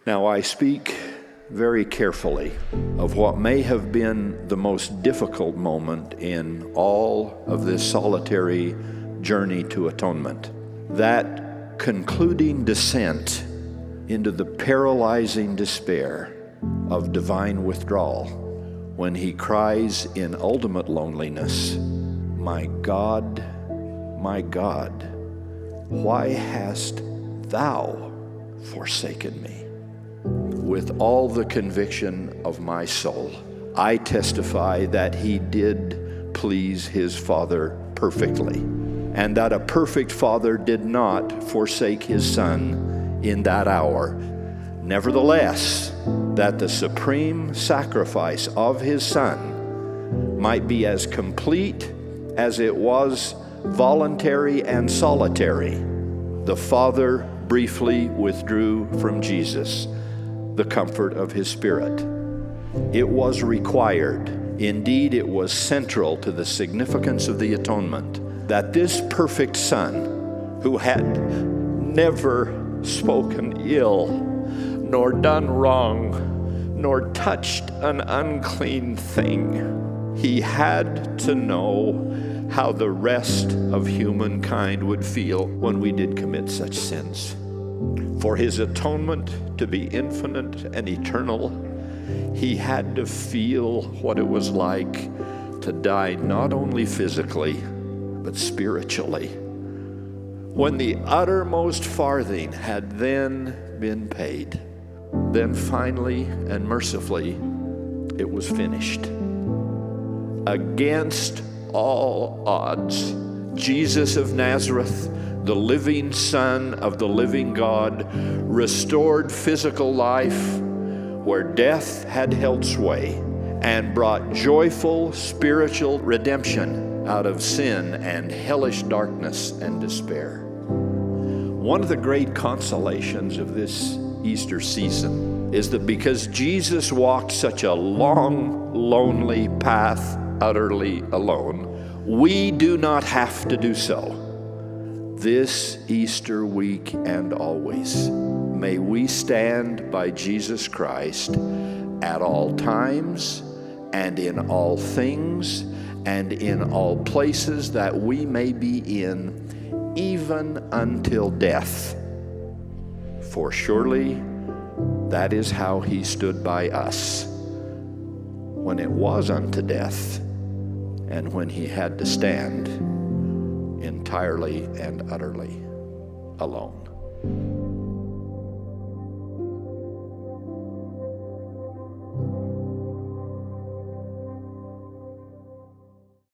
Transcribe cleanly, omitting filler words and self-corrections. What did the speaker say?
Now I speak very carefully of what may have been the most difficult moment in all of this solitary journey to atonement. That concluding descent into the paralyzing despair of divine withdrawal, when he cries in ultimate loneliness, my God, why hast thou forsaken me?" With all the conviction of my soul, I testify that he did please his Father perfectly, and that a perfect Father did not forsake his Son in that hour. Nevertheless, that the supreme sacrifice of his Son might be as complete as it was voluntary and solitary, the Father briefly withdrew from Jesus the comfort of his Spirit. It was required, indeed it was central to the significance of the atonement, that this perfect Son, who had never spoken ill, nor done wrong, nor touched an unclean thing, he had to know how the rest of humankind would feel when we did commit such sins. For his atonement to be infinite and eternal, he had to feel what it was like to die not only physically, but spiritually. When the uttermost farthing had then been paid, then finally and mercifully it was finished. Against all odds, Jesus of Nazareth, the living Son of the living God, restored physical life where death had held sway, and brought joyful spiritual redemption out of sin and hellish darkness and despair. One of the great consolations of this Easter season is that because Jesus walked such a long, lonely path utterly alone, we do not have to do so. This Easter week and always, may we stand by Jesus Christ at all times and in all things and in all places that we may be in, even until death. For surely that is how he stood by us when it was unto death, and when he had to stand entirely and utterly alone.